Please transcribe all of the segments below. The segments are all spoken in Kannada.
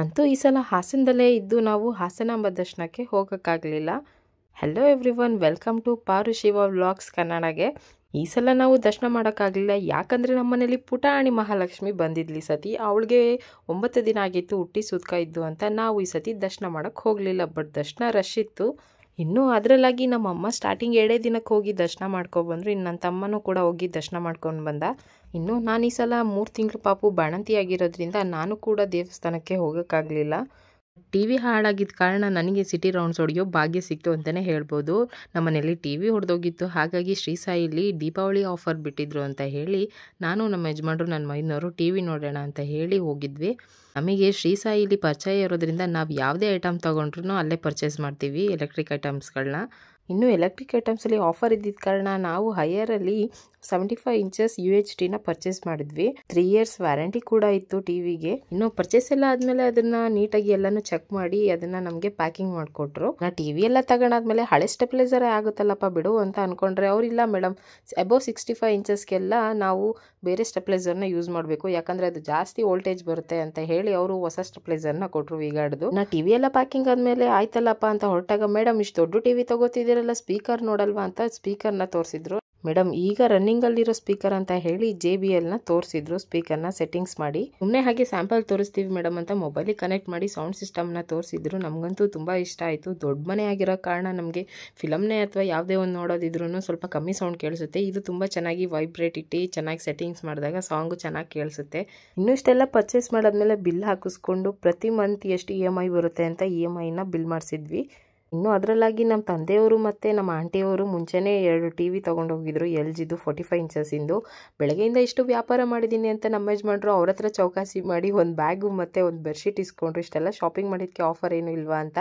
ಅಂತೂ ಈ ಸಲ ಹಾಸನದಲ್ಲೇ ಇದ್ದು ನಾವು ಹಾಸನಾಂಬ ದರ್ಶನಕ್ಕೆ ಹೋಗೋಕ್ಕಾಗಲಿಲ್ಲ. ಹಲೋ ಎವ್ರಿವನ್, ವೆಲ್ಕಮ್ ಟು ಪಾರು ಶಿವ ವ್ಲಾಗ್ಸ್ ಕನ್ನಡಗೆ. ಈ ಸಲ ನಾವು ದರ್ಶನ ಮಾಡೋಕ್ಕಾಗಲಿಲ್ಲ, ಯಾಕಂದರೆ ನಮ್ಮ ಮನೇಲಿ ಪುಟಾಣಿ ಮಹಾಲಕ್ಷ್ಮಿ ಬಂದಿದ್ಲಿ ಸತಿ. ಅವಳಿಗೆ 9 ದಿನ ಆಗಿತ್ತು ಹುಟ್ಟಿ ಸುತ್ಕ ಇದ್ದು ಅಂತ ನಾವು ಈ ಸತಿ ದರ್ಶನ ಮಾಡೋಕ್ಕೆ ಹೋಗಲಿಲ್ಲ. ಬಟ್ ದರ್ಶನ ರಶ್ ಇತ್ತು. ಇನ್ನೂ ಅದರಲ್ಲಾಗಿ ನಮ್ಮ ಅಮ್ಮ ಸ್ಟಾರ್ಟಿಂಗ್ 2 ದಿನಕ್ಕೆ ಹೋಗಿ ದರ್ಶನ ಮಾಡ್ಕೊಬಂದರು. ಇನ್ನು ನನ್ನ ತಮ್ಮನೂ ಕೂಡ ಹೋಗಿ ದರ್ಶನ ಮಾಡ್ಕೊಂಡು ಬಂದ. ಇನ್ನು ನಾನು ಈ ಸಲ 3 ತಿಂಗಳು ಪಾಪು ಬಾಣಂತಿ ಆಗಿರೋದ್ರಿಂದ ನಾನು ಕೂಡ ದೇವಸ್ಥಾನಕ್ಕೆ ಹೋಗೋಕ್ಕಾಗಲಿಲ್ಲ. ಟಿ ವಿ ಹಾಳಾಗಿದ್ದ ಕಾರಣ ನನಗೆ ಸಿಟಿ ರೌಂಡ್ಸ್ ಹೊಡೆಯೋ ಭಾಗ್ಯ ಸಿಕ್ತು ಅಂತಲೇ ಹೇಳ್ಬೋದು. ನಮ್ಮನೇಲಿ ಟಿ ವಿ ಹೊಡೆದೋಗಿತ್ತು. ಹಾಗಾಗಿ ಶ್ರೀ ಸಾಯಿಲಿ ದೀಪಾವಳಿ ಆಫರ್ ಬಿಟ್ಟಿದ್ರು ಅಂತ ಹೇಳಿ ನಾನು ನಮ್ಮ ಯಜಮಾನ್ರು ನನ್ನ ಮೈದನವರು ಟಿ ವಿ ನೋಡೋಣ ಅಂತ ಹೇಳಿ ಹೋಗಿದ್ವಿ. ನಮಗೆ ಶ್ರೀ ಸಾಯಿಲಿ ಪರಿಚಯ ಇರೋದ್ರಿಂದ ನಾವು ಯಾವುದೇ ಐಟಮ್ ತೊಗೊಂಡ್ರೂ ಅಲ್ಲೇ ಪರ್ಚೇಸ್ ಮಾಡ್ತೀವಿ, ಎಲೆಕ್ಟ್ರಿಕ್ ಐಟಮ್ಸ್ಗಳನ್ನ. ಇನ್ನು ಎಲೆಕ್ಟ್ರಿಕ್ ಐಟಮ್ಸಲ್ಲಿ ಆಫರ್ ಇದ್ದಿದ್ದ ಕಾರಣ ನಾವು ಹೈಯರಲ್ಲಿ 75 ಇಂಚಸ್ UHDನ ಪರ್ಚೇಸ್ ಮಾಡಿದ್ವಿ. 3 years ವ್ಯಾರಂಟಿ ಕೂಡ ಇತ್ತು ಟಿವಿಗೆ. ಇನ್ನು ಪರ್ಚೇಸ್ ಎಲ್ಲ ಆದಮೇಲೆ ಅದನ್ನು ನೀಟಾಗಿ ಎಲ್ಲನೂ ಚೆಕ್ ಮಾಡಿ ಅದನ್ನು ನಮಗೆ ಪ್ಯಾಕಿಂಗ್ ಮಾಡಿಕೊಟ್ರು. ನಾ ಟಿವಿ ಎಲ್ಲ ತಗೊಂಡಾದ್ಮೇಲೆ ಹಳೆ ಸ್ಟೆಬಿಲೈಸರೇ ಆಗುತ್ತಲ್ಲಪ್ಪ ಬಿಡು ಅಂತ ಅಂದ್ಕೊಂಡ್ರೆ ಅವರಿಲ್ಲ ಮೇಡಮ್, ಅಬೌವ್ 65 ಇಂಚಸ್ಗೆಲ್ಲ ನಾವು ಬೇರೆ ಸ್ಟೆಬಿಲೈಸರ್ನ ಯೂಸ್ ಮಾಡಬೇಕು, ಯಾಕಂದರೆ ಅದು ಜಾಸ್ತಿ ವೋಲ್ಟೇಜ್ ಬರುತ್ತೆ ಅಂತ ಹೇಳಿ ಅವರು ಹೊಸ ಸ್ಟೆಬಿಲೈಸರ್ನ ಕೊಟ್ಟರು ವಿಗಾಡ್ದು. ನಾ ಟಿವಿ ಎಲ್ಲ ಪ್ಯಾಕಿಂಗ್ ಆದಮೇಲೆ ಆಯ್ತಲ್ಲಪ್ಪ ಅಂತ ಹೊರಟಾಗ ಮೇಡಮ್ ಇಷ್ಟು ದೊಡ್ಡ ಟಿವಿ ತಗೋತಿದ್ದೀರಲ್ಲ, ಸ್ಪೀಕರ್ ನೋಡಲ್ವಾ ಅಂತ ಸ್ಪೀಕರ್ನ ತೋರಿಸಿದ್ರು. ಮೇಡಮ್ ಈಗ ರನ್ನಿಂಗಲ್ಲಿರೋ ಸ್ಪೀಕರ್ ಅಂತ ಹೇಳಿ JBLನ ತೋರಿಸಿದ್ರು. ಸ್ಪೀಕರ್ನ ಸೆಟ್ಟಿಂಗ್ಸ್ ಮಾಡಿ ಸುಮ್ಮನೆ ಹಾಗೆ ಸ್ಯಾಂಪಲ್ ತೋರಿಸ್ತೀವಿ ಮೇಡಮ್ ಅಂತ ಮೊಬೈಲಿಗೆ ಕನೆಕ್ಟ್ ಮಾಡಿ ಸೌಂಡ್ ಸಿಸ್ಟಮ್ನ ತೋರಿಸಿದ್ರು. ನಮಗಂತೂ ತುಂಬ ಇಷ್ಟ ಆಯಿತು. ದೊಡ್ಡ ಮನೆ ಆಗಿರೋ ಕಾರಣ ನಮಗೆ ಫಿಲಮ್ನೇ ಅಥವಾ ಯಾವುದೇ ಒಂದು ನೋಡೋದಿದ್ರೂ ಸ್ವಲ್ಪ ಕಮ್ಮಿ ಸೌಂಡ್ ಕೇಳಿಸುತ್ತೆ. ಇದು ತುಂಬ ಚೆನ್ನಾಗಿ ವೈಬ್ರೇಟ್ ಇಟ್ಟು ಚೆನ್ನಾಗಿ ಸೆಟ್ಟಿಂಗ್ಸ್ ಮಾಡಿದಾಗ ಸಾಂಗು ಚೆನ್ನಾಗಿ ಕೇಳಿಸುತ್ತೆ. ಇನ್ನೂ ಇಷ್ಟೆಲ್ಲ ಪರ್ಚೇಸ್ ಮಾಡಾದ್ಮೇಲೆ ಬಿಲ್ ಹಾಕಿಸ್ಕೊಂಡು ಪ್ರತಿ ಮಂತ್ ಎಷ್ಟು EMI ಬರುತ್ತೆ ಅಂತ EMIನ ಬಿಲ್ ಮಾಡಿಸಿದ್ವಿ. ಇನ್ನು ಅದರಲ್ಲಾಗಿ ನಮ್ಮ ತಂದೆಯವರು ಮತ್ತು ನಮ್ಮ ಆಂಟಿಯವರು ಮುಂಚೆನೇ 2 TV ತೊಗೊಂಡೋಗಿದ್ರು, LGದು 45 ಇಂಚಸ್ಸಿಂದು. ಬೆಳಗ್ಗೆಯಿಂದ ಇಷ್ಟು ವ್ಯಾಪಾರ ಮಾಡಿದ್ದೀನಿ ಅಂತ ನಮ್ಮ ಯಜಮಾನ್ರು ಅವ್ರ ಹತ್ರ ಚೌಕಾಸಿ ಮಾಡಿ ಒಂದು ಬ್ಯಾಗು ಮತ್ತು ಒಂದು ಬೆಡ್ಶೀಟ್ ಇಸ್ಕೊಂಡ್ರು. ಇಷ್ಟೆಲ್ಲ ಶಾಪಿಂಗ್ ಮಾಡಿದ್ದಕ್ಕೆ ಆಫರ್ ಏನು ಇಲ್ವಾ ಅಂತ.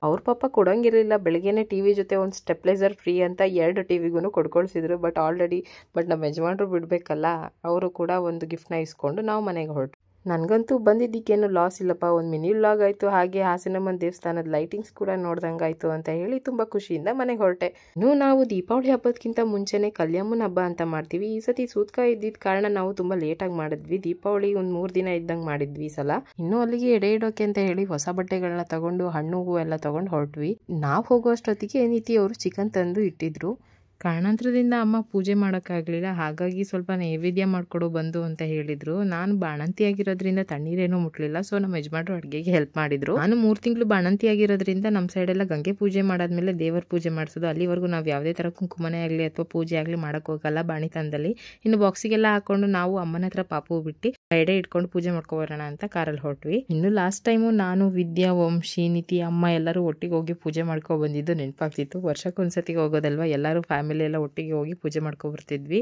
ಅವ್ರ ಪಾಪ ಕೊಡೋಂಗಿರಲಿಲ್ಲ. ಬೆಳಗ್ಗೆನೇ TV ಜೊತೆ ಒಂದು ಸ್ಟೆಪ್ಲೈಸರ್ ಫ್ರೀ ಅಂತ 2 TVಗೂ ಕೊಡ್ಕೊಳ್ಸಿದ್ರು. ಬಟ್ ನಮ್ಮ ಯಜಮಾನ್ರು ಬಿಡಬೇಕಲ್ಲ, ಅವರು ಕೂಡ ಒಂದು ಗಿಫ್ಟ್ನ ಇಸ್ಕೊಂಡು ನಾವು ಮನೆಗೆ ಹೊರಟು. ನನಗಂತೂ ಬಂದಿದ್ದಕ್ಕೇನು ಲಾಸ್ ಇಲ್ಲಪ್ಪ, ಒಂದು ಮಿನಿ ವ್ಲಾಗ್ ಆಯಿತು, ಹಾಗೆ ಹಾಸನಮ್ಮನ ದೇವಸ್ಥಾನದ ಲೈಟಿಂಗ್ಸ್ ಕೂಡ ನೋಡ್ದಂಗಾಯಿತು ಅಂತ ಹೇಳಿ ತುಂಬ ಖುಷಿಯಿಂದ ಮನೆಗೆ ಹೊರಟೆ. ಇನ್ನು ನಾವು ದೀಪಾವಳಿ ಹಬ್ಬದಕ್ಕಿಂತ ಮುಂಚೆನೇ ಕಲ್ಯಾಮನ ಹಬ್ಬ ಅಂತ ಮಾಡ್ತೀವಿ. ಈ ಸತಿ ಸೂತ್ಕ ಇದ್ದಿದ್ದ ಕಾರಣ ನಾವು ತುಂಬ ಲೇಟಾಗಿ ಮಾಡಿದ್ವಿ. ದೀಪಾವಳಿ ಒಂದು 3 ದಿನ ಇದ್ದಂಗೆ ಮಾಡಿದ್ವಿ ಈ ಸಲ. ಇನ್ನೂ ಅಲ್ಲಿಗೆ ಎಡೆ ಇಡೋಕೆ ಅಂತ ಹೇಳಿ ಹೊಸ ಬಟ್ಟೆಗಳನ್ನ ತಗೊಂಡು ಹಣ್ಣು ಹೂವು ಎಲ್ಲ ತಗೊಂಡು ಹೊರಟ್ವಿ. ನಾವು ಹೋಗೋಷ್ಟೊತ್ತಿಗೆ ನೀತಿ ಅವರು ಚಿಕನ್ ತಂದು ಇಟ್ಟಿದ್ರು. ಕಾರಣಾಂತರದಿಂದ ಅಮ್ಮ ಪೂಜೆ ಮಾಡೋಕ್ಕಾಗಲಿಲ್ಲ, ಹಾಗಾಗಿ ಸ್ವಲ್ಪ ನೈವೇದ್ಯ ಮಾಡಿಕೊಡು ಬಂದು ಅಂತ ಹೇಳಿದ್ರು. ನಾನು ಬಾಣಂತಿ ಆಗಿರೋದ್ರಿಂದ ತಣ್ಣೀರೇನೂ ಮುಟ್ಲಿಲ್ಲ, ಸೊ ನಮ್ಮ ಯಜಮಾನ್ರು ಅಡುಗೆಗೆ ಹೆಲ್ಪ್ ಮಾಡಿದ್ರು. ನಾನು 3 ತಿಂಗಳು ಬಾಣಂತಿ ಆಗಿರೋದ್ರಿಂದ ನಮ್ಮ ಸೈಡೆಲ್ಲ ಗಂಗೆ ಪೂಜೆ ಮಾಡಾದ್ಮೇಲೆ ದೇವರ ಪೂಜೆ ಮಾಡಿಸೋದು. ಅಲ್ಲಿವರೆಗೂ ನಾವು ಯಾವುದೇ ಥರ ಕುಂಕುಮನೆ ಆಗಲಿ ಅಥವಾ ಪೂಜೆ ಆಗಲಿ ಮಾಡೋಕ್ಕೋಗಲ್ಲ ಬಾಣಿತನದಲ್ಲಿ. ಇನ್ನು ಬಾಕ್ಸಿಗೆಲ್ಲ ಹಾಕೊಂಡು ನಾವು ಅಮ್ಮನ ಹತ್ರ ಪಾಪು ಬಿಟ್ಟು ಎಡೆ ಇಟ್ಕೊಂಡು ಪೂಜೆ ಮಾಡ್ಕೊಬರೋಣ ಅಂತ ಕಾರಲ್ಲಿ ಹೊರಟ್ವಿ. ಇನ್ನು ಲಾಸ್ಟ್ ಟೈಮು ನಾನು ವಿದ್ಯಾ, ವಂಶಿ, ನಿತಿ, ಅಮ್ಮ ಎಲ್ಲರೂ ಒಟ್ಟಿಗೆ ಹೋಗಿ ಪೂಜೆ ಮಾಡ್ಕೊ ಬಂದಿದ್ದು ನೆನಪಾಗ್ತಿತ್ತು. ವರ್ಷಕ್ಕೊಂದ್ಸತಿಗೆ ಹೋಗೋದಲ್ವಾ, ಎಲ್ಲರೂ ಫ್ಯಾಮಿಲಿ ಎಲ್ಲ ಒಟ್ಟಿಗೆ ಹೋಗಿ ಪೂಜೆ ಮಾಡ್ಕೊ ಬರ್ತಿದ್ವಿ.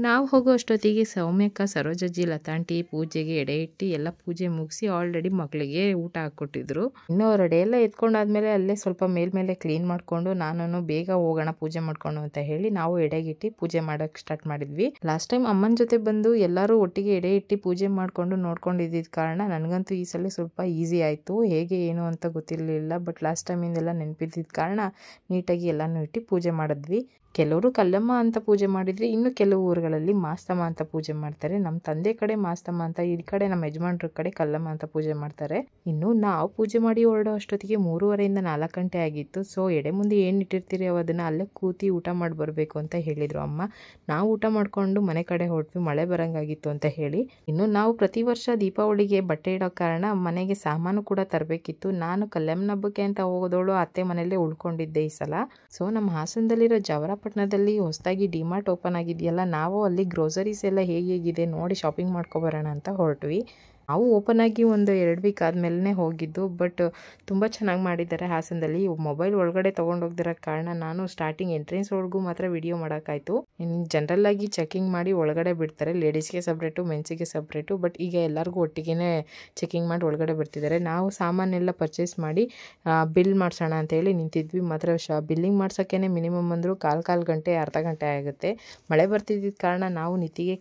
ನಾವು ಹೋಗೋ ಅಷ್ಟೊತ್ತಿಗೆ ಸೌಮ್ಯಕ್ಕ, ಸರೋಜಜ್ಜಿ, ಲತಾಂಟಿ ಪೂಜೆಗೆ ಎಡೆ ಇಟ್ಟು ಎಲ್ಲ ಪೂಜೆ ಮುಗಿಸಿ ಆಲ್ರೆಡಿ ಮಕ್ಕಳಿಗೆ ಊಟ ಹಾಕ್ಕೊಟ್ಟಿದ್ರು. ಇನ್ನು ಅವ್ರ ಎಡೆ ಎಲ್ಲ ಎತ್ಕೊಂಡಾದ್ಮೇಲೆ ಅಲ್ಲೇ ಸ್ವಲ್ಪ ಮೇಲ್ಮೇಲೆ ಕ್ಲೀನ್ ಮಾಡ್ಕೊಂಡು ನಾನು ಬೇಗ ಹೋಗೋಣ ಪೂಜೆ ಮಾಡ್ಕೊಂಡು ಅಂತ ಹೇಳಿ ನಾವು ಎಡೆಗಿಟ್ಟು ಪೂಜೆ ಮಾಡೋಕೆ ಸ್ಟಾರ್ಟ್ ಮಾಡಿದ್ವಿ. ಲಾಸ್ಟ್ ಟೈಮ್ ಅಮ್ಮನ ಜೊತೆ ಬಂದು ಎಲ್ಲರೂ ಒಟ್ಟಿಗೆ ಎಡೆ ಇಟ್ಟು ಪೂಜೆ ಮಾಡ್ಕೊಂಡು ನೋಡ್ಕೊಂಡಿದ್ದ ಕಾರಣ ನನಗಂತೂ ಈ ಸಲ ಸ್ವಲ್ಪ ಈಸಿ ಆಯಿತು. ಹೇಗೆ ಏನು ಅಂತ ಗೊತ್ತಿರಲಿಲ್ಲ, ಬಟ್ ಲಾಸ್ಟ್ ಟೈಮಿಂದೆಲ್ಲ ನೆನಪಿದ್ದಿದ್ದ ಕಾರಣ ನೀಟಾಗಿ ಎಲ್ಲನೂ ಇಟ್ಟು ಪೂಜೆ ಮಾಡಿದ್ವಿ. ಕೆಲವರು ಕಲ್ಲಮ್ಮ ಅಂತ ಪೂಜೆ ಮಾಡಿದ್ರೆ, ಇನ್ನು ಕೆಲವು ಊರುಗಳಲ್ಲಿ ಮಾಸ್ತಮ್ಮ ಅಂತ ಪೂಜೆ ಮಾಡ್ತಾರೆ. ನಮ್ಮ ತಂದೆ ಕಡೆ ಮಾಸ್ತಮ್ಮ ಅಂತ, ಈ ಕಡೆ ನಮ್ಮ ಯಜಮಾನ್ರ ಕಡೆ ಕಲ್ಲಮ್ಮ ಅಂತ ಪೂಜೆ ಮಾಡ್ತಾರೆ. ಇನ್ನು ನಾವು ಪೂಜೆ ಮಾಡಿ ಹೊರಡೋ ಅಷ್ಟೊತ್ತಿಗೆ 3:30ಇಂದ 4 ಗಂಟೆ ಆಗಿತ್ತು. ಸೊ ಎಡೆ ಮುಂದೆ ಏನು ಇಟ್ಟಿರ್ತೀರಿ ಅದನ್ನು ಅಲ್ಲೇ ಕೂತಿ ಊಟ ಮಾಡಿ ಬರಬೇಕು ಅಂತ ಹೇಳಿದರು ಅಮ್ಮ. ನಾವು ಊಟ ಮಾಡಿಕೊಂಡು ಮನೆ ಕಡೆ ಹೊರಟ್ವಿ, ಮಳೆ ಬರಂಗಾಗಿತ್ತು ಅಂತ ಹೇಳಿ. ಇನ್ನು ನಾವು ಪ್ರತಿ ವರ್ಷ ದೀಪಾವಳಿಗೆ ಬಟ್ಟೆ ಇಡೋ ಕಾರಣ ಮನೆಗೆ ಸಾಮಾನು ಕೂಡ ತರಬೇಕಿತ್ತು. ನಾನು ಕಲ್ಯಾಣನ ಹಬ್ಬಕ್ಕೆ ಅಂತ ಹೋಗೋದವಳು ಅತ್ತೆ ಮನೆಯಲ್ಲೇ ಉಳ್ಕೊಂಡಿದ್ದೆ ಈ ಸಲ. ಸೊ ನಮ್ಮ ಹಾಸನದಲ್ಲಿರೋ ಪಟ್ಟಣದಲ್ಲಿ ಹೊಸದಾಗಿ ಡಿಮಾರ್ಟ್ ಓಪನ್ ಆಗಿದೆಯಲ್ಲ, ನಾವು ಅಲ್ಲಿ ಗ್ರೋಸರೀಸ್ ಎಲ್ಲ ಹೇಗಿದೆ ನೋಡಿ ಶಾಪಿಂಗ್ ಮಾಡ್ಕೊಬರೋಣ ಅಂತ ಹೊರಟ್ವಿ. ನಾವು ಓಪನ್ ಆಗಿ ಒಂದು 2 ವೀಕ್ ಆದಮೇಲೆ ಹೋಗಿದ್ದು, ಬಟ್ ತುಂಬ ಚೆನ್ನಾಗಿ ಮಾಡಿದ್ದಾರೆ ಹಾಸನದಲ್ಲಿ. ಮೊಬೈಲ್ ಒಳಗಡೆ ತೊಗೊಂಡೋಗ್ದಿರೋ ಕಾರಣ ನಾನು ಸ್ಟಾರ್ಟಿಂಗ್ ಎಂಟ್ರೆನ್ಸ್ ಒಳಗೂ ಮಾತ್ರ ವಿಡಿಯೋ ಮಾಡೋಕ್ಕಾಯ್ತು. ಜನರಲ್ಲಾಗಿ ಚೆಕಿಂಗ್ ಮಾಡಿ ಒಳಗಡೆ ಬಿಡ್ತಾರೆ, ಲೇಡೀಸ್ಗೆ ಸಪ್ರೇಟು ಮೆನ್ಸಿಗೆ ಸಪ್ರೇಟು. ಬಟ್ ಈಗ ಎಲ್ಲರಿಗೂ ಒಟ್ಟಿಗೆ ಚೆಕಿಂಗ್ ಮಾಡಿ ಒಳಗಡೆ ಬಿಡ್ತಿದ್ದಾರೆ. ನಾವು ಸಾಮಾನೆಲ್ಲ ಪರ್ಚೇಸ್ ಮಾಡಿ ಬಿಲ್ ಮಾಡಿಸೋಣ ಅಂತೇಳಿ ನಿಂತಿದ್ವಿ. ಮಾತ್ರ ಬಿಲ್ಲಿಂಗ್ ಮಾಡ್ಸೋಕ್ಕೇ ಮಿನಿಮಮ್ ಅಂದರೂ ಕಾಲು ಗಂಟೆ ಅರ್ಧ ಗಂಟೆ ಆಗುತ್ತೆ. ಮಳೆ ಬರ್ತಿದ್ದ ಕಾರಣ ನಾವು ನಿತಿಗೆ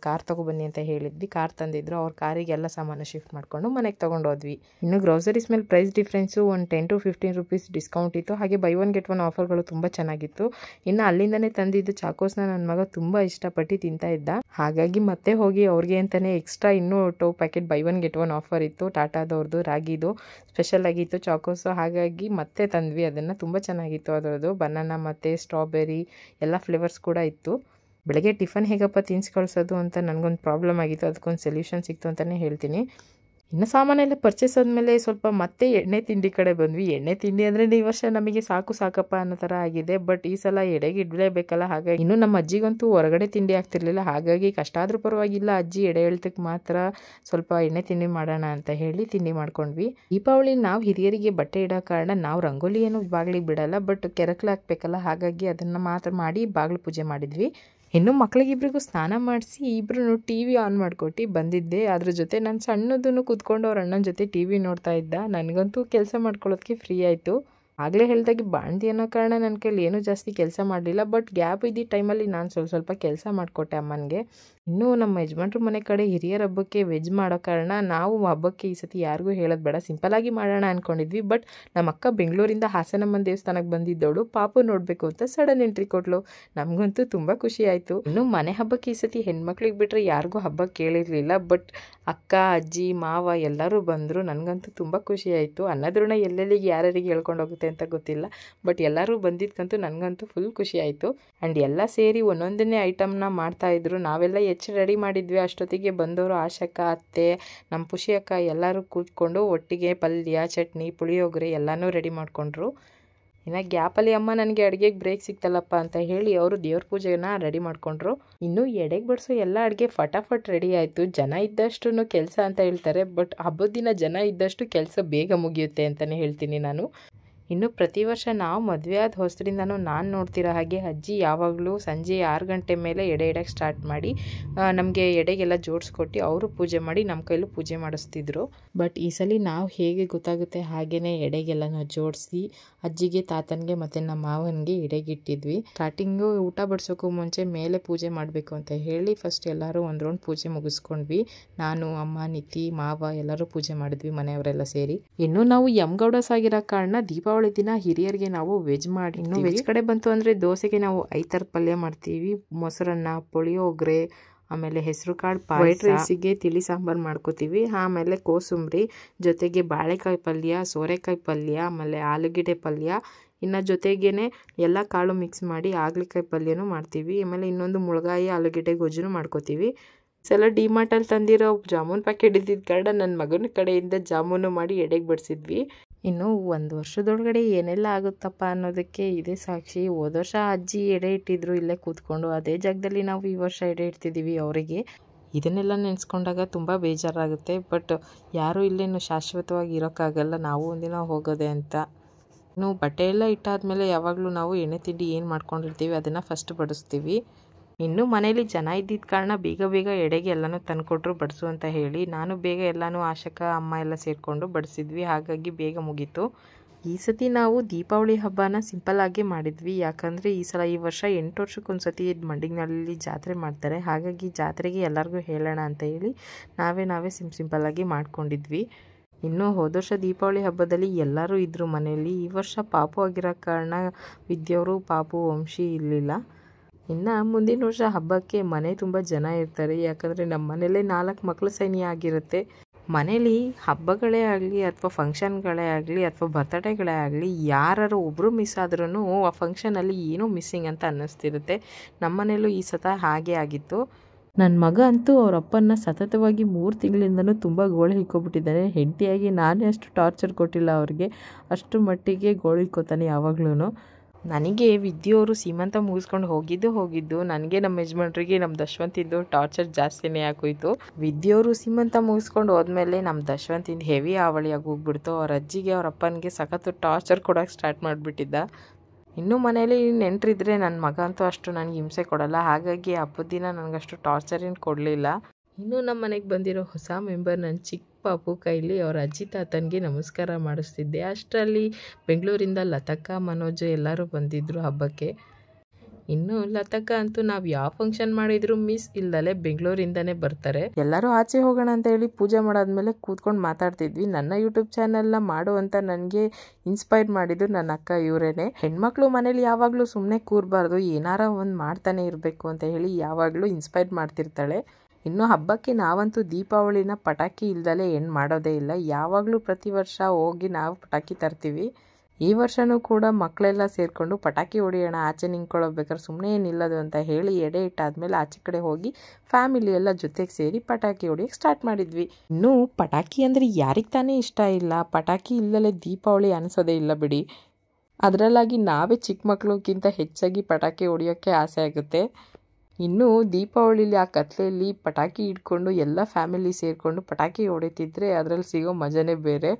ಕಾರ್ ತೊಗೊಬನ್ನಿ ಅಂತ ಹೇಳಿದ್ವಿ. ಕಾರ್ ತಂದಿದ್ರು. ಅವ್ರ ಕಾರಿಗೆಲ್ಲ ಸಾಮಾನು ಶಿಫ್ಟ್ ಮಾಡಿಕೊಂಡು ಮನೆಗೆ ತೊಗೊಂಡೋದ್ವಿ. ಇನ್ನು ಗ್ರೋಸರೀಸ್ ಮೇಲೆ ಪ್ರೈಸ್ ಡಿಫ್ರೆನ್ಸು ಒಂದು 10 to 15 ರೂಪೀಸ್ ಡಿಸ್ಕೌಂಟ್ ಇತ್ತು. ಹಾಗೆ ಬೈ ಒನ್ ಗೆಟ್ ಒನ್ ಆಫರ್ಗಳು ತುಂಬ ಚೆನ್ನಾಗಿತ್ತು. ಇನ್ನು ಅಲ್ಲಿಂದನೇ ತಂದಿದ್ದು ಚಾಕೋಸ್ನ ನನ್ನ ಮಗ ತುಂಬ ಇಷ್ಟಪಟ್ಟು ತಿಂತಾ ಇದ್ದ. ಹಾಗಾಗಿ ಮತ್ತೆ ಹೋಗಿ ಅವ್ರಿಗೆ ಅಂತಲೇ ಎಕ್ಸ್ಟ್ರಾ ಇನ್ನೂ 2 packet by one get one offer ಇತ್ತು. ಟಾಟಾದವ್ರದ್ದು ರಾಗಿದು ಸ್ಪೆಷಲ್ ಆಗಿತ್ತು ಚಾಕೋಸು. ಹಾಗಾಗಿ ಮತ್ತೆ ತಂದ್ವಿ ಅದನ್ನು. ತುಂಬ ಚೆನ್ನಾಗಿತ್ತು ಅದರದ್ದು. ಬನಾನಾ ಮತ್ತು ಸ್ಟ್ರಾಬೆರಿ ಎಲ್ಲ ಫ್ಲೇವರ್ಸ್ ಕೂಡ ಇತ್ತು. ಬೆಳಗ್ಗೆ ಟಿಫನ್ ಹೇಗಪ್ಪ ತಿನ್ಸಿ ಕಳಿಸೋದು ಅಂತ ನನಗೊಂದು ಪ್ರಾಬ್ಲಮ್ ಆಗಿತ್ತು. ಅದಕ್ಕೊಂದು ಸೊಲ್ಯೂಷನ್ ಸಿಕ್ತು ಅಂತಲೇ ಹೇಳ್ತೀನಿ. ಇನ್ನು ಸಾಮಾನೆಲ್ಲ ಪರ್ಚೇಸ್ ಆದಮೇಲೆ ಸ್ವಲ್ಪ ಮತ್ತೆ ಎಣ್ಣೆ ತಿಂಡಿ ಕಡೆ ಬಂದ್ವಿ. ಎಣ್ಣೆ ತಿಂಡಿ ಅಂದರೆ ಈ ವರ್ಷ ನಮಗೆ ಸಾಕಪ್ಪ ಅನ್ನೋ ಥರ ಆಗಿದೆ. ಬಟ್ ಈ ಸಲ ಎಡೆಗೆ ಇಡಲೇಬೇಕಲ್ಲ. ಹಾಗಾಗಿ ಇನ್ನು ನಮ್ಮ ಅಜ್ಜಿಗಂತೂ ಹೊರಗಡೆ ತಿಂಡಿ ಆಗ್ತಿರ್ಲಿಲ್ಲ. ಹಾಗಾಗಿ ಕಷ್ಟ ಆದರೂ ಪರವಾಗಿಲ್ಲ, ಅಜ್ಜಿ ಎಡೆ ಎಳ್ತಕ್ಕೆ ಮಾತ್ರ ಸ್ವಲ್ಪ ಎಣ್ಣೆ ತಿಂಡಿ ಮಾಡೋಣ ಅಂತ ಹೇಳಿ ತಿಂಡಿ ಮಾಡ್ಕೊಂಡ್ವಿ. ದೀಪಾವಳಿ ನಾವು ಹಿರಿಯರಿಗೆ ಬಟ್ಟೆ ಇಡೋ ಕಾರಣ ನಾವು ರಂಗೋಲಿ ಏನು ಬಾಗಿಲಿಗೆ ಬಿಡಲ್ಲ, ಬಟ್ ಕೆರಕ್ಲೆ ಹಾಕ್ಬೇಕಲ್ಲ. ಹಾಗಾಗಿ ಅದನ್ನು ಮಾತ್ರ ಮಾಡಿ ಬಾಗಿಲು ಪೂಜೆ ಮಾಡಿದ್ವಿ. ಇನ್ನು ಮಕ್ಳಿಗಿಬ್ರಿಗೂ ಸ್ನಾನ ಮಾಡಿಸಿ ಇಬ್ಬರು TV ಆನ್ ಮಾಡಿಕೊಟ್ಟು ಬಂದಿದ್ದೆ. ಅದ್ರ ಜೊತೆ ನಾನು ಸಣ್ಣದನ್ನು ಕೂತ್ಕೊಂಡು ಅವ್ರ ಅಣ್ಣನ ಜೊತೆ TV ನೋಡ್ತಾ ಇದ್ದ. ನನಗಂತೂ ಕೆಲಸ ಮಾಡ್ಕೊಳ್ಳೋದಕ್ಕೆ ಫ್ರೀ ಆಯಿತು. ಆಗಲೇ ಹೇಳ್ದಾಗೆ ಬಾಣ್ತಿ ಅನ್ನೋ ಕಾರಣ ನನ್ನ ಕೈಲಿ ಏನೂ ಜಾಸ್ತಿ ಕೆಲಸ ಮಾಡಲಿಲ್ಲ. ಬಟ್ ಗ್ಯಾಪ್ ಇದ್ದ ಟೈಮಲ್ಲಿ ನಾನು ಸ್ವಲ್ಪ ಕೆಲಸ ಮಾಡಿಕೊಟ್ಟೆ ಅಮ್ಮನಿಗೆ. ಇನ್ನೂ ನಮ್ಮ ಯಜಮಾನ್ರ ಮನೆ ಕಡೆ ಹಿರಿಯರ ಹಬ್ಬಕ್ಕೆ ವೆಜ್ ಮಾಡೋ ಕಾರಣ ನಾವು ಹಬ್ಬಕ್ಕೆ ಈ ಸತಿ ಯಾರಿಗೂ ಹೇಳೋದು ಬೇಡ, ಸಿಂಪಲಾಗಿ ಮಾಡೋಣ ಅಂದ್ಕೊಂಡಿದ್ವಿ. ಬಟ್ ನಮ್ಮ ಅಕ್ಕ ಬೆಂಗಳೂರಿಂದ ಹಾಸನಮ್ಮನ ದೇವಸ್ಥಾನಕ್ಕೆ ಬಂದಿದ್ದವಳು ಪಾಪು ನೋಡಬೇಕು ಅಂತ ಸಡನ್ ಎಂಟ್ರಿ ಕೊಟ್ಲು. ನಮಗಂತೂ ತುಂಬ ಖುಷಿ ಆಯಿತು. ಇನ್ನು ಮನೆ ಹಬ್ಬಕ್ಕೆ ಈ ಸತಿ ಹೆಣ್ಮಕ್ಳಿಗೆ ಬಿಟ್ಟರೆ ಯಾರಿಗೂ ಹಬ್ಬ ಕೇಳಿರಲಿಲ್ಲ. ಬಟ್ ಅಕ್ಕ, ಅಜ್ಜಿ, ಮಾವ ಎಲ್ಲರೂ ಬಂದರು. ನನಗಂತೂ ತುಂಬ ಖುಷಿ ಆಯಿತು. ಅನ್ನದ್ರೂಣ ಎಲ್ಲೆಲ್ಲಿಗೆ ಯಾರ್ಯಾರಿಗೆ ಹೇಳ್ಕೊಂಡು ಹೋಗುತ್ತೆ ಅಂತ ಗೊತ್ತಿಲ್ಲ. ಬಟ್ ಎಲ್ಲರೂ ಬಂದಿದ್ದಕ್ಕಂತೂ ನನಗಂತೂ ಫುಲ್ ಖುಷಿ ಆಯಿತು. ಆ್ಯಂಡ್ ಎಲ್ಲ ಸೇರಿ ಒಂದೊಂದನೇ ಐಟಮ್ನ ಮಾಡ್ತಾಯಿದ್ರು. ನಾವೆಲ್ಲ ರೆಡಿ ಮಾಡಿದ್ವಿ. ಅಷ್ಟೊತ್ತಿಗೆ ಬಂದವರು ಆಶಕ್ಕ, ಅತ್ತೆ, ನಮ್ಮ ಪುಷಿ ಅಕ್ಕ ಎಲ್ಲರೂ ಕೂತ್ಕೊಂಡು ಒಟ್ಟಿಗೆ ಪಲ್ಯ, ಚಟ್ನಿ, ಪುಳಿಯೋಗರೆ ಎಲ್ಲನೂ ರೆಡಿ ಮಾಡಿಕೊಂಡ್ರು. ಇನ್ನು ಗ್ಯಾಪಲ್ಲಿ ಅಮ್ಮ ನನಗೆ ಅಡುಗೆಗೆ ಬ್ರೇಕ್ ಸಿಕ್ತಲ್ಲಪ್ಪ ಅಂತ ಹೇಳಿ ಅವರು ದೇವ್ರ ಪೂಜೆನ ರೆಡಿ ಮಾಡಿಕೊಂಡ್ರು. ಇನ್ನು ಎಡೆಗೆ ಬಡಿಸೋ ಎಲ್ಲ ಅಡುಗೆ ಫಟಾಫಟ್ ರೆಡಿ ಆಯಿತು. ಜನ ಇದ್ದಷ್ಟು ಕೆಲಸ ಅಂತ ಹೇಳ್ತಾರೆ, ಬಟ್ ಹಬ್ಬದ ದಿನ ಜನ ಇದ್ದಷ್ಟು ಕೆಲಸ ಬೇಗ ಮುಗಿಯುತ್ತೆ ಅಂತಲೇ ಹೇಳ್ತೀನಿ ನಾನು. ಇನ್ನು ಪ್ರತಿ ವರ್ಷ ನಾವು ಮದುವೆ ಆದ ಹೊಸದ್ರಿಂದನೂ ನಾನು ನೋಡ್ತಿರೋ ಹಾಗೆ ಅಜ್ಜಿ ಯಾವಾಗಲೂ ಸಂಜೆ 6 ಗಂಟೆ ಮೇಲೆ ಎಡೆ ಇಡೋಕ್ಕೆ ಸ್ಟಾರ್ಟ್ ಮಾಡಿ ನಮಗೆ ಎಡೆಗೆಲ್ಲ ಜೋಡಿಸ್ಕೊಟ್ಟು ಅವರು ಪೂಜೆ ಮಾಡಿ ನಮ್ಮ ಕೈಲೂ ಪೂಜೆ ಮಾಡಿಸ್ತಿದ್ರು. ಬಟ್ ಈ ಸಲ ನಾವು ಹೇಗೆ ಗೊತ್ತಾಗುತ್ತೆ ಹಾಗೆಯೇ ಎಡೆಗೆಲ್ಲನೂ ಜೋಡಿಸಿ ಅಜ್ಜಿಗೆ, ತಾತನಿಗೆ ಮತ್ತು ನಮ್ಮ ಮಾವನಿಗೆ ಎಡೆಗಿಟ್ಟಿದ್ವಿ. ಸ್ಟಾರ್ಟಿಂಗು ಊಟ ಬಡಿಸೋಕ್ಕೂ ಮುಂಚೆ ಮೇಲೆ ಪೂಜೆ ಮಾಡಬೇಕು ಅಂತ ಹೇಳಿ ಫಸ್ಟ್ ಎಲ್ಲರೂ ಒಂದು ರೌಂಡ್ ಪೂಜೆ ಮುಗಿಸ್ಕೊಂಡ್ವಿ. ನಾನು, ಅಮ್ಮ, ನಿತಿ, ಮಾವ ಎಲ್ಲರೂ ಪೂಜೆ ಮಾಡಿದ್ವಿ ಮನೆಯವರೆಲ್ಲ ಸೇರಿ. ಇನ್ನು ನಾವು ಯಮ್ಗೌಡಸ್ ಆಗಿರೋ ಕಾರಣ ದೀಪಾವಳಿ ದಿನ ಹಿರಿಯರಿಗೆ ನಾವು ವೆಜ್ ಮಾಡಿ, ಇನ್ನು ವೆಜ್ ಕಡೆ ಬಂತು ಅಂದರೆ ದೋಸೆಗೆ ನಾವು 5 ಥರದ ಪಲ್ಯ ಮಾಡ್ತೀವಿ. ಮೊಸರನ್ನ, ಪುಳಿಯೋಗರೆ, ಆಮೇಲೆ ಹೆಸರು ಕಾಳು, ವೈಟ್ ರೈಸಿಗೆ ತಿಳಿ ಸಾಂಬಾರು ಮಾಡ್ಕೋತೀವಿ. ಆಮೇಲೆ ಕೋಸಂಬರಿ ಜೊತೆಗೆ ಬಾಳೆಕಾಯಿ ಪಲ್ಯ, ಸೋರೆಕಾಯಿ ಪಲ್ಯ, ಆಮೇಲೆ ಆಲೂಗೆಡ್ಡೆ ಪಲ್ಯ, ಇನ್ನು ಜೊತೆಗೇನೆ ಎಲ್ಲ ಕಾಳು ಮಿಕ್ಸ್ ಮಾಡಿ ಹಾಗಲಕಾಯಿ ಪಲ್ಯನೂ ಮಾಡ್ತೀವಿ. ಆಮೇಲೆ ಇನ್ನೊಂದು ಮುಳಗಾಯಿ ಆಲೂಗೆಡ್ಡೆ ಗೊಜ್ಜು ಮಾಡ್ಕೋತೀವಿ. ಸಲ ಡಿಮಾರ್ಟಲ್ಲಿ ತಂದಿರೋ ಜಾಮೂನ್ ಪ್ಯಾಕೆಟ್ ಇದ್ದಿದ್ದ ಕಾರಣ ನನ್ನ ಮಗನ ಕಡೆಯಿಂದ ಜಾಮೂನು ಮಾಡಿ ಎಡೆಗೆ ಬಡಿಸಿದ್ವಿ. ಇನ್ನು ಒಂದು ವರ್ಷದೊಳಗಡೆ ಏನೆಲ್ಲ ಆಗುತ್ತಪ್ಪ ಅನ್ನೋದಕ್ಕೆ ಇದೇ ಸಾಕ್ಷಿ. ಹೋದ ವರ್ಷ ಅಜ್ಜಿ ಎಡೆ ಇಟ್ಟಿದ್ರು ಇಲ್ಲೇ ಕೂತ್ಕೊಂಡು. ಅದೇ ಜಾಗದಲ್ಲಿ ನಾವು ಈ ವರ್ಷ ಎಡೆ ಇಡ್ತಿದ್ದೀವಿ ಅವರಿಗೆ. ಇದನ್ನೆಲ್ಲ ನೆನೆಸ್ಕೊಂಡಾಗ ತುಂಬ ಬೇಜಾರಾಗುತ್ತೆ. ಬಟ್ ಯಾರೂ ಇಲ್ಲೇನು ಶಾಶ್ವತವಾಗಿ ಇರೋಕ್ಕಾಗಲ್ಲ, ನಾವು ಒಂದಿನ ಹೋಗೋದೆ ಅಂತ. ಇನ್ನು ಬಟ್ಟೆ ಎಲ್ಲ ಇಟ್ಟಾದ್ಮೇಲೆ ಯಾವಾಗಲೂ ನಾವು ಎಣ್ಣೆ ತಿಂಡಿ ಏನು ಮಾಡ್ಕೊಂಡಿರ್ತೀವಿ ಅದನ್ನು ಫಸ್ಟ್ ಬಡಿಸ್ತೀವಿ. ಇನ್ನು ಮನೇಲಿ ಜನ ಇದ್ದಿದ್ದ ಕಾರಣ ಬೇಗ ಎಡೆಗೆ ಎಲ್ಲನೂ ತಂದುಕೊಟ್ರು ಬಡಿಸು ಅಂತ ಹೇಳಿ. ನಾನು ಬೇಗ ಎಲ್ಲನೂ ಆಶಕ, ಅಮ್ಮ ಎಲ್ಲ ಸೇರಿಕೊಂಡು ಬಡಿಸಿದ್ವಿ. ಹಾಗಾಗಿ ಬೇಗ ಮುಗೀತು. ಈ ಸತಿ ನಾವು ದೀಪಾವಳಿ ಹಬ್ಬನ ಸಿಂಪಲ್ಲಾಗಿ ಮಾಡಿದ್ವಿ. ಯಾಕಂದರೆ ಈ ವರ್ಷ 8 ವರ್ಷಕ್ಕೊಂದು ಸತಿ ಮಂಡಿಗ್ನಲ್ಲಿ ಜಾತ್ರೆ ಮಾಡ್ತಾರೆ. ಹಾಗಾಗಿ ಜಾತ್ರೆಗೆ ಎಲ್ಲರಿಗೂ ಹೇಳೋಣ ಅಂತ ಹೇಳಿ ನಾವೇ ಸಿಂಪಲ್ಲಾಗಿ ಮಾಡ್ಕೊಂಡಿದ್ವಿ. ಇನ್ನು ಹೋದ ವರ್ಷ ದೀಪಾವಳಿ ಹಬ್ಬದಲ್ಲಿ ಎಲ್ಲರೂ ಇದ್ದರು ಮನೆಯಲ್ಲಿ. ಈ ವರ್ಷ ಪಾಪು ಆಗಿರೋ ಕಾರಣ ವಿದ್ಯವರು, ಪಾಪು, ವಂಶಿ ಇರಲಿಲ್ಲ. ಇನ್ನು ಮುಂದಿನ ವರ್ಷ ಹಬ್ಬಕ್ಕೆ ಮನೆ ತುಂಬ ಜನ ಇರ್ತಾರೆ. ಯಾಕಂದರೆ ನಮ್ಮ ಮನೇಲೇ 4 ಮಕ್ಕಳು ಸೈನ್ಯ ಆಗಿರುತ್ತೆ. ಮನೇಲಿ ಹಬ್ಬಗಳೇ ಆಗಲಿ ಅಥವಾ ಫಂಕ್ಷನ್ಗಳೇ ಆಗಲಿ ಅಥವಾ ಬರ್ತ್ಡೇಗಳೇ ಆಗಲಿ ಯಾರು ಒಬ್ಬರು ಮಿಸ್ ಆದ್ರೂ ಆ ಫಂಕ್ಷನಲ್ಲಿ ಏನೋ ಮಿಸ್ಸಿಂಗ್ ಅಂತ ಅನ್ನಿಸ್ತಿರುತ್ತೆ. ನಮ್ಮ ಮನೇಲೂ ಈ ಸತ ಹಾಗೆ ಆಗಿತ್ತು. ನನ್ನ ಮಗ ಅಂತೂ ಅವ್ರ ಅಪ್ಪನ್ನ ಸತತವಾಗಿ 3 ತಿಂಗಳಿಂದನೂ ತುಂಬ ಗೋಳು ಹಿಕ್ಕೊಬಿಟ್ಟಿದ್ದಾನೆ. ಹೆಂಡತಿಯಾಗಿ ನಾನೇ ಅಷ್ಟು ಟಾರ್ಚರ್ ಕೊಟ್ಟಿಲ್ಲ ಅವ್ರಿಗೆ, ಅಷ್ಟು ಮಟ್ಟಿಗೆ ಗೋಳು ಹಿಕ್ಕೋತಾನೆ ಯಾವಾಗ್ಲೂ. ನನಗೆ ವಿದ್ಯೆಯವರು ಸೀಮಂತ ಮುಗಿಸ್ಕೊಂಡು ಹೋಗಿದ್ದು ನನಗೆ ನಮ್ಮ ಯಜಮಾನ್ರಿಗೆ ನಮ್ಮ ದಶವಂತಿದ್ದು ಟಾರ್ಚರ್ ಜಾಸ್ತಿನೇ ಆಗೋಯ್ತು. ವಿದ್ಯೆಯವರು ಸೀಮಂತ ಮುಗಿಸ್ಕೊಂಡು ಹೋದ್ಮೇಲೆ ನಮ್ಮ ದಶವಂತಿಂದ ಹೆವಿ ಆವಳಿಯಾಗಿ ಹೋಗ್ಬಿಡ್ತು. ಅವ್ರ ಅಜ್ಜಿಗೆ, ಅವ್ರ ಅಪ್ಪನಿಗೆ ಸಖತ್ತು ಟಾರ್ಚರ್ ಕೊಡೋಕ್ಕೆ ಸ್ಟಾರ್ಟ್ ಮಾಡಿಬಿಟ್ಟಿದ್ದ. ಇನ್ನೂ ಮನೇಲಿ ನೆಂಟರಿದ್ರೆ ನನ್ನ ಮಗ ಅಂತೂ ಅಷ್ಟು ನನಗೆ ಹಿಂಸೆ ಕೊಡಲ್ಲ. ಹಾಗಾಗಿ ಹಬ್ಬದ ದಿನ ನನಗಷ್ಟು ಟಾರ್ಚರ್ ಏನು ಕೊಡಲಿಲ್ಲ. ಇನ್ನೂ ನಮ್ಮ ಮನೆಗೆ ಬಂದಿರೋ ಹೊಸ ಮೆಂಬರ್ ನನ್ನ ಚಿಕ್ಕ ಪಾಪು ಕೈಲಿ ಅವ್ರ ಅಜ್ಜಿ ತಾತನಿಗೆ ನಮಸ್ಕಾರ ಮಾಡಿಸ್ತಿದ್ದೆ. ಅಷ್ಟರಲ್ಲಿ ಬೆಂಗಳೂರಿಂದ ಲತಕ್ಕ, ಮನೋಜ್ ಎಲ್ಲರೂ ಬಂದಿದ್ದರು ಹಬ್ಬಕ್ಕೆ. ಇನ್ನು ಲತಕ್ಕ ಅಂತೂ ನಾವು ಯಾವ ಫಂಕ್ಷನ್ ಮಾಡಿದ್ರು ಮಿಸ್ ಇಲ್ದಲೆ ಬೆಂಗಳೂರಿಂದನೇ ಬರ್ತಾರೆ. ಎಲ್ಲರೂ ಆಚೆ ಹೋಗೋಣ ಅಂತ ಹೇಳಿ ಪೂಜೆ ಮಾಡಾದ್ಮೇಲೆ ಕೂತ್ಕೊಂಡು ಮಾತಾಡ್ತಿದ್ವಿ. ನನ್ನ ಯೂಟ್ಯೂಬ್ ಚಾನೆಲ್ನ ಮಾಡು ಅಂತ ನನಗೆ ಇನ್ಸ್ಪೈರ್ ಮಾಡಿದ್ದು ನನ್ನ ಅಕ್ಕ ಇವರೇನೆ. ಹೆಣ್ಮಕ್ಳು ಮನೇಲಿ ಯಾವಾಗಲೂ ಸುಮ್ಮನೆ ಕೂರಬಾರ್ದು, ಏನಾರ ಒಂದು ಮಾಡ್ತಾನೆ ಇರಬೇಕು ಅಂತ ಹೇಳಿ ಯಾವಾಗಲೂ ಇನ್ಸ್ಪೈರ್ ಮಾಡ್ತಿರ್ತಾಳೆ. ಇನ್ನು ಹಬ್ಬಕ್ಕೆ ನಾವಂತೂ ದೀಪಾವಳಿನ ಪಟಾಕಿ ಇಲ್ದಲೆ ಏನು ಮಾಡೋದೇ ಇಲ್ಲ. ಯಾವಾಗಲೂ ಪ್ರತಿ ವರ್ಷ ಹೋಗಿ ನಾವು ಪಟಾಕಿ ತರ್ತೀವಿ. ಈ ವರ್ಷವೂ ಕೂಡ ಮಕ್ಕಳೆಲ್ಲ ಸೇರಿಕೊಂಡು ಪಟಾಕಿ ಹೊಡೆಯೋಣ, ಆಚೆ ನಿಂತ್ಕೊಳ್ಳೋಬೇಕಾದ್ರೆ ಸುಮ್ಮನೆ ಏನಿಲ್ಲದು ಅಂತ ಹೇಳಿ ಎಡೆ ಇಟ್ಟಾದ್ಮೇಲೆ ಆಚೆ ಕಡೆ ಹೋಗಿ ಫ್ಯಾಮಿಲಿ ಎಲ್ಲ ಜೊತೆಗೆ ಸೇರಿ ಪಟಾಕಿ ಹೊಡಿಯೋಕ್ಕೆ ಸ್ಟಾರ್ಟ್ ಮಾಡಿದ್ವಿ. ಇನ್ನು ಪಟಾಕಿ ಅಂದರೆ ಯಾರಿಗೆ ತಾನೇ ಇಷ್ಟ ಇಲ್ಲ, ಪಟಾಕಿ ಇಲ್ಲದಲೇ ದೀಪಾವಳಿ ಅನಿಸೋದೇ ಇಲ್ಲ ಬಿಡಿ. ಅದರಲ್ಲಾಗಿ ನಾವೇ ಚಿಕ್ಕ ಮಕ್ಕಳಿಗಿಂತ ಹೆಚ್ಚಾಗಿ ಪಟಾಕಿ ಹೊಡಿಯೋಕ್ಕೆ ಆಸೆ ಆಗುತ್ತೆ. ಇನ್ನು ದೀಪಾವಳಿಲಿ ಆ ಕತ್ಲೆಯಲ್ಲಿ ಪಟಾಕಿ ಇಟ್ಕೊಂಡು ಎಲ್ಲ ಫ್ಯಾಮಿಲಿ ಸೇರಿಕೊಂಡು ಪಟಾಕಿ ಹೊಡಿತಿದ್ರೆ ಅದರಲ್ಲಿ ಸಿಗೋ ಮಜಾನೇ ಬೇರೆ.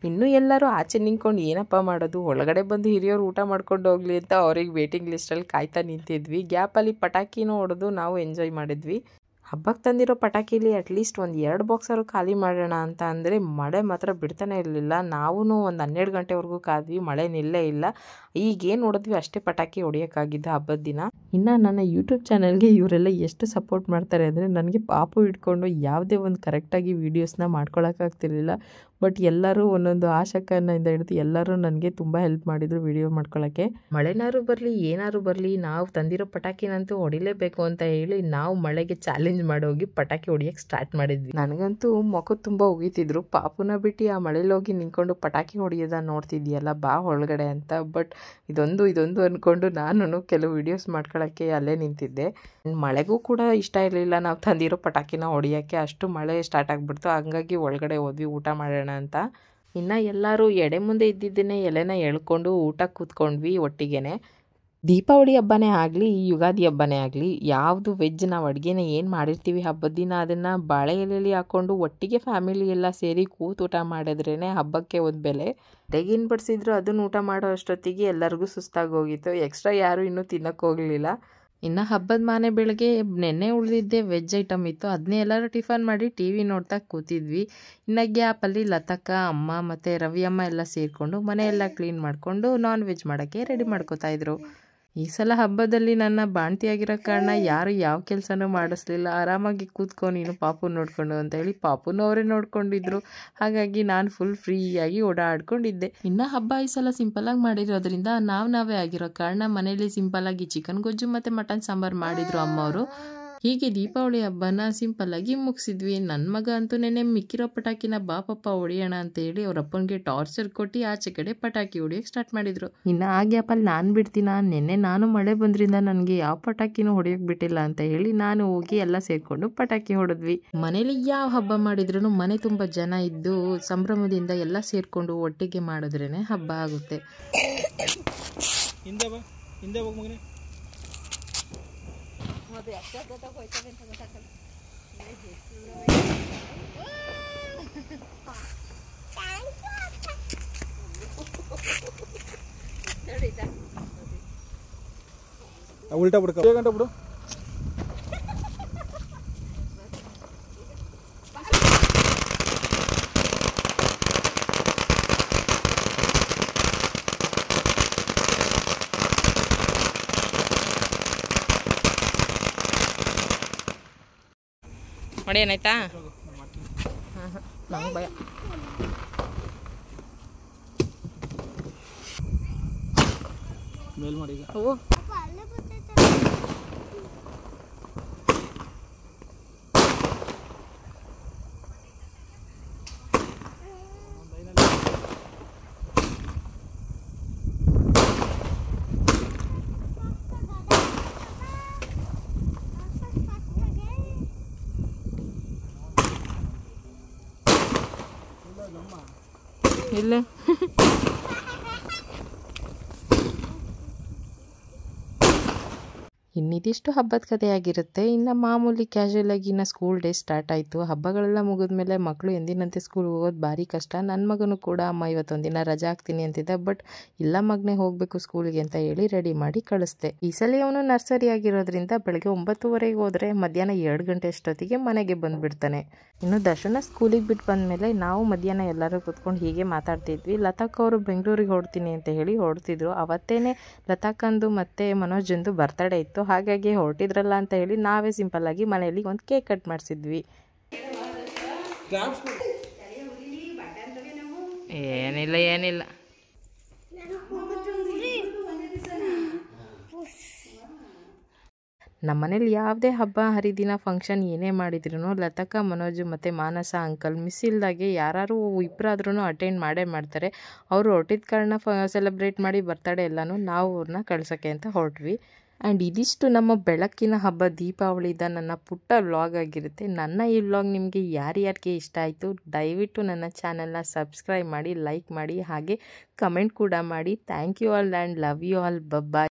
ಇನ್ನೂ ಎಲ್ಲರೂ ಆಚೆ ನಿಂತ್ಕೊಂಡು ಏನಪ್ಪ ಮಾಡೋದು, ಒಳಗಡೆ ಬಂದು ಹಿರಿಯರು ಊಟ ಮಾಡ್ಕೊಂಡು ಹೋಗ್ಲಿ ಅಂತ ಅವ್ರಿಗೆ ವೇಟಿಂಗ್ ಲಿಸ್ಟಲ್ಲಿ ಕಾಯ್ತಾ ನಿಂತಿದ್ವಿ. ಗ್ಯಾಪಲ್ಲಿ ಪಟಾಕಿನೂ ಹೊಡೆದು ನಾವು ಎಂಜಾಯ್ ಮಾಡಿದ್ವಿ. ಹಬ್ಬಕ್ಕೆ ತಂದಿರೋ ಪಟಾಕಿಲಿ ಅಟ್ಲೀಸ್ಟ್ ಒಂದು 2 ಬಾಕ್ಸಾರು ಖಾಲಿ ಮಾಡೋಣ ಅಂತ ಅಂದರೆ ಮಳೆ ಮಾತ್ರ ಬಿಡ್ತಾನೆ ಇರಲಿಲ್ಲ. ನಾವೂ ಒಂದು 12 ಗಂಟೆವರೆಗೂ ಕಾದ್ವಿ, ಮಳೆ ನಿಲ್ಲೇ ಇಲ್ಲ. ಈಗೇನು ನೋಡಿದ್ವಿ ಅಷ್ಟೇ ಪಟಾಕಿ ಹೊಡಿಯೋಕ್ಕಾಗಿದ್ದು ಹಬ್ಬದ ದಿನ. ಇನ್ನು ನನ್ನ ಯೂಟ್ಯೂಬ್ ಚಾನಲ್ಗೆ ಇವರೆಲ್ಲ ಎಷ್ಟು ಸಪೋರ್ಟ್ ಮಾಡ್ತಾರೆ ಅಂದರೆ, ನನಗೆ ಪಾಪು ಇಟ್ಕೊಂಡು ಯಾವುದೇ ಒಂದು ಕರೆಕ್ಟಾಗಿ ವೀಡಿಯೋಸ್ನ ಮಾಡ್ಕೊಳಕ್ಕಾಗ್ತಿರ್ಲಿಲ್ಲ. ಬಟ್ ಎಲ್ಲರೂ ಒಂದೊಂದು ಆಶಕನಿಂದ ಹಿಡಿದು ಎಲ್ಲರೂ ನನಗೆ ತುಂಬ ಹೆಲ್ಪ್ ಮಾಡಿದರು ವಿಡಿಯೋ ಮಾಡ್ಕೊಳ್ಳೋಕ್ಕೆ. ಮಳೆನಾರು ಬರಲಿ ಏನಾರು ಬರಲಿ ನಾವು ತಂದಿರೋ ಪಟಾಕಿನಂತೂ ಹೊಡಿಲೇಬೇಕು ಅಂತ ಹೇಳಿ ನಾವು ಮಳೆಗೆ ಚಾಲೆಂಜ್ ಮಾಡೋಗಿ ಪಟಾಕಿ ಹೊಡಿಯೋಕ್ಕೆ ಸ್ಟಾರ್ಟ್ ಮಾಡಿದ್ವಿ. ನನಗಂತೂ ಮುಖ ತುಂಬ ಉಗಿತಿದ್ರು. ಪಾಪುನ ಬಿಟ್ಟು ಆ ಮಳೇಲಿ ಹೋಗಿ ನಿಂತ್ಕೊಂಡು ಪಟಾಕಿ ಹೊಡಿಯೋದ ನೋಡ್ತಿದ್ಯಲ್ಲ ಬಾ ಒಳಗಡೆ ಅಂತ. ಬಟ್ ಇದೊಂದು ಅಂದ್ಕೊಂಡು ನಾನು ಕೆಲವು ವೀಡಿಯೋಸ್ ಮಾಡ್ಕೊಳ್ಳೋಕ್ಕೆ ಅಲ್ಲೇ ನಿಂತಿದ್ದೆ. ಮಳೆಗೂ ಕೂಡ ಇಷ್ಟ ಇರಲಿಲ್ಲ ನಾವು ತಂದಿರೋ ಪಟಾಕಿನ ಹೊಡಿಯೋಕ್ಕೆ, ಅಷ್ಟು ಮಳೆ ಸ್ಟಾರ್ಟ್ ಆಗಿಬಿಡ್ತು. ಹಂಗಾಗಿ ಒಳಗಡೆ ಹೋದ್ವಿ ಊಟ ಮಾಡೋಣ ಅಂತ. ಇನ್ನು ಎಲ್ಲರೂ ಎಡೆ ಮುಂದೆ ಇದ್ದಿದ್ದೇನೆ ಎಲೆನ ಎಳ್ಕೊಂಡು ಊಟ ಕೂತ್ಕೊಂಡ್ವಿ ಒಟ್ಟಿಗೆನೆ. ದೀಪಾವಳಿ ಹಬ್ಬನೇ ಆಗಲಿ ಯುಗಾದಿ ಹಬ್ಬನೇ ಆಗಲಿ ಯಾವುದು ವೆಜ್ ನಾವು ಅಡುಗೆನ ಏನು ಮಾಡಿರ್ತೀವಿ ಹಬ್ಬದ ದಿನ ಅದನ್ನು ಬಾಳೆ ಎಲೆಯಲ್ಲಿ ಹಾಕ್ಕೊಂಡು ಒಟ್ಟಿಗೆ ಫ್ಯಾಮಿಲಿ ಎಲ್ಲ ಸೇರಿ ಕೂತು ಊಟ ಮಾಡಿದ್ರೇ ಹಬ್ಬಕ್ಕೆ ಒಂದು ಬೆಲೆ. ಅಡುಗೇನು ಬಡಿಸಿದ್ರು ಅದನ್ನು ಊಟ ಮಾಡೋ ಅಷ್ಟೊತ್ತಿಗೆ ಎಲ್ಲರಿಗೂ ಸುಸ್ತಾಗಿ ಹೋಗಿತ್ತು. ಎಕ್ಸ್ಟ್ರಾ ಯಾರೂ ಇನ್ನೂ ತಿನ್ನೋಕ್ಕೆ ಹೋಗಲಿಲ್ಲ. ಇನ್ನು ಹಬ್ಬದ ಮಾನೆ ಬೆಳಗ್ಗೆ ನೆನ್ನೆ ಉಳಿದಿದ್ದೆ ವೆಜ್ ಐಟಮ್ ಇತ್ತು, ಅದನ್ನೇ ಎಲ್ಲರೂ ಟಿಫನ್ ಮಾಡಿ ಟಿ ವಿ ನೋಡ್ತಾ ಕೂತಿದ್ವಿ. ಇನ್ನು ಗ್ಯಾಪಲ್ಲಿ ಲತಕ್ಕ ಅಮ್ಮ ಮತ್ತು ರವಿ ಅಮ್ಮ ಎಲ್ಲ ಸೇರಿಕೊಂಡು ಮನೆಯೆಲ್ಲ ಕ್ಲೀನ್ ಮಾಡಿಕೊಂಡು ನಾನ್ ವೆಜ್ ಮಾಡೋಕ್ಕೆ ರೆಡಿ ಮಾಡ್ಕೋತಾ ಇದ್ರು. ಈ ಸಲ ಹಬ್ಬದಲ್ಲಿ ನನ್ನ ಬಾಣ್ತಿಯಾಗಿರೋ ಕಾರಣ ಯಾರು ಯಾವ ಕೆಲಸನೂ ಮಾಡಿಸ್ಲಿಲ್ಲ. ಆರಾಮಾಗಿ ಕೂತ್ಕೊಂಡು ನೀನು ಪಾಪು ನೋಡ್ಕೊಂಡು ಅಂತ ಹೇಳಿ ಪಾಪುನೂ ಅವರೇ ನೋಡ್ಕೊಂಡಿದ್ರು. ಹಾಗಾಗಿ ನಾನು ಫುಲ್ ಫ್ರೀಯಾಗಿ ಓಡಾಡ್ಕೊಂಡಿದ್ದೆ. ಇನ್ನು ಹಬ್ಬ ಈ ಸಲ ಸಿಂಪಲಾಗಿ ಮಾಡಿರೋದ್ರಿಂದ ನಾವೇ ಆಗಿರೋ ಕಾರಣ ಮನೇಲಿ ಸಿಂಪಲಾಗಿ ಚಿಕನ್ ಗೊಜ್ಜು ಮತ್ತು ಮಟನ್ ಸಾಂಬಾರು ಮಾಡಿದ್ರು ಅಮ್ಮವರು. ಹೀಗೆ ದೀಪಾವಳಿ ಹಬ್ಬನ ಸಿಂಪಲ್ಲಾಗಿ ಮುಗಿಸಿದ್ವಿ. ನನ್ನ ಮಗ ಅಂತೂ ನೆನ್ನೆ ಮಿಕ್ಕಿರೋ ಪಟಾಕಿನ ಬಾ ಪಪ್ಪ ಹೊಡಿಯೋಣ ಅಂತ ಹೇಳಿ ಅವ್ರ ಅಪ್ಪನಿಗೆ ಟಾರ್ಚರ್ ಕೊಟ್ಟು ಆಚೆ ಕಡೆ ಪಟಾಕಿ ಹೊಡಿಯೋಕ್ಕೆ ಸ್ಟಾರ್ಟ್ ಮಾಡಿದ್ರು. ಇನ್ನು ಆ ಗ್ಯಾಪಲ್ಲಿ ನಾನು ಬಿಡ್ತೀನ, ನೆನ್ನೆ ನಾನು ಮಳೆ ಬಂದ್ರಿಂದ ನನಗೆ ಯಾವ ಪಟಾಕಿನೂ ಹೊಡಿಯೋಕ್ಕೆ ಬಿಟ್ಟಿಲ್ಲ ಅಂತ ಹೇಳಿ ನಾನು ಹೋಗಿ ಎಲ್ಲ ಸೇರಿಕೊಂಡು ಪಟಾಕಿ ಹೊಡೆದ್ವಿ. ಮನೇಲಿ ಯಾವ ಹಬ್ಬ ಮಾಡಿದ್ರು ಮನೆ ತುಂಬ ಜನ ಇದ್ದು ಸಂಭ್ರಮದಿಂದ ಎಲ್ಲ ಸೇರಿಕೊಂಡು ಒಟ್ಟಿಗೆ ಮಾಡಿದ್ರೇ ಹಬ್ಬ ಆಗುತ್ತೆ. ಉಲ್ಟಾ ಬಿಡ್ಕ ಗಂಟೆ ಬಿಡು. ನೋಡಿ ಏನಾಯ್ತಾ? ನಂಗೆ ಭಯ. ಮೇಲ್ ಮಾಡಿ ಓ ಇಲ್ಲ ಇನ್ನಿದಿಷ್ಟು ಹಬ್ಬದ ಕಥೆಯಾಗಿರುತ್ತೆ. ಇನ್ನು ಮಾಮೂಲಿ ಕ್ಯಾಶುಯಲ್ ಆಗಿ ಇನ್ನು ಸ್ಕೂಲ್ ಡೇ ಸ್ಟಾರ್ಟ್ ಆಯಿತು. ಹಬ್ಬಗಳೆಲ್ಲ ಮುಗಿದ್ಮೇಲೆ ಮಕ್ಕಳು ಎಂದಿನಂತೆ ಸ್ಕೂಲ್ಗೆ ಹೋಗೋದು ಭಾರಿ ಕಷ್ಟ. ನನ್ನ ಮಗನೂ ಕೂಡ ಅಮ್ಮ ಇವತ್ತೊಂದಿನ ರಜಾ ಹಾಕ್ತೀನಿ ಅಂತಿದ್ದ. ಬಟ್ ಇಲ್ಲ ಮಗನೇ ಹೋಗಬೇಕು ಸ್ಕೂಲ್ಗೆ ಅಂತ ಹೇಳಿ ರೆಡಿ ಮಾಡಿ ಕಳಿಸ್ದೆ. ಈ ಸಲ ಅವನು ನರ್ಸರಿ ಆಗಿರೋದ್ರಿಂದ ಬೆಳಗ್ಗೆ 9:30 ಹೋದರೆ ಮಧ್ಯಾಹ್ನ 2 ಗಂಟೆ ಅಷ್ಟೊತ್ತಿಗೆ ಮನೆಗೆ ಬಂದುಬಿಡ್ತಾನೆ. ಇನ್ನು ದರ್ಶನ ಸ್ಕೂಲಿಗೆ ಬಿಟ್ಟು ಬಂದಮೇಲೆ ನಾವು ಮಧ್ಯಾಹ್ನ ಎಲ್ಲರೂ ಕೂತ್ಕೊಂಡು ಹೀಗೆ ಮಾತಾಡ್ತಿದ್ವಿ. ಲತಾಕ್ ಅವರು ಬೆಂಗಳೂರಿಗೆ ಹೊರಡ್ತೀನಿ ಅಂತ ಹೇಳಿ ಹೊರಡ್ತಿದ್ರು. ಅವತ್ತೇನೆ ಲತಾಕಂದು ಮತ್ತು ಮನೋಜಂದು ಬರ್ತಡೇ ಇತ್ತು. ಹಾಗಾಗಿ ಹೊರಟಿದ್ರಲ್ಲ ಅಂತ ಹೇಳಿ ನಾವೇ ಸಿಂಪಲ್ ಆಗಿ ಮನೆಯಲ್ಲಿ ಒಂದು ಕೇಕ್ ಕಟ್ ಮಾಡಿಸಿದ್ವಿ. ಏನಿಲ್ಲ ನಮ್ಮನೇಲಿ ಯಾವುದೇ ಹಬ್ಬ ಹರಿದಿನ ಫಂಕ್ಷನ್ ಏನೇ ಮಾಡಿದ್ರು ಲತಕ, ಮನೋಜು ಮತ್ತು ಮಾನಸ ಅಂಕಲ್ ಮಿಸ್ ಇಲ್ದಾಗೆ ಯಾರು ಇಬ್ಬರಾದ್ರೂ ಅಟೆಂಡ್ ಮಾಡೇ ಮಾಡ್ತಾರೆ. ಅವರು ಹೊರಟಿದ ಕಾರಣ ಸೆಲೆಬ್ರೇಟ್ ಮಾಡಿ ಬರ್ತಡೇ ಎಲ್ಲನೂ ನಾವು ಅವ್ರನ್ನ ಕಳ್ಸೋಕ್ಕೆ ಅಂತ ಹೊರಟ್ವಿ. ಆ್ಯಂಡ್ ಇದಿಷ್ಟು ನಮ್ಮ ಬೆಳಕಿನ ಹಬ್ಬ ದೀಪಾವಳಿದ ನನ್ನ ಪುಟ್ಟ ವ್ಲಾಗ್ ಆಗಿರುತ್ತೆ. ನನ್ನ ಈ ವ್ಲಾಗ್ ನಿಮಗೆ ಯಾರ್ಯಾರಿಗೆ ಇಷ್ಟ ಆಯಿತು ದಯವಿಟ್ಟು ನನ್ನ ಚಾನಲ್ನ ಸಬ್ಸ್ಕ್ರೈಬ್ ಮಾಡಿ, ಲೈಕ್ ಮಾಡಿ, ಹಾಗೆ ಕಮೆಂಟ್ ಕೂಡ ಮಾಡಿ. Thank you all and love you all. Bye.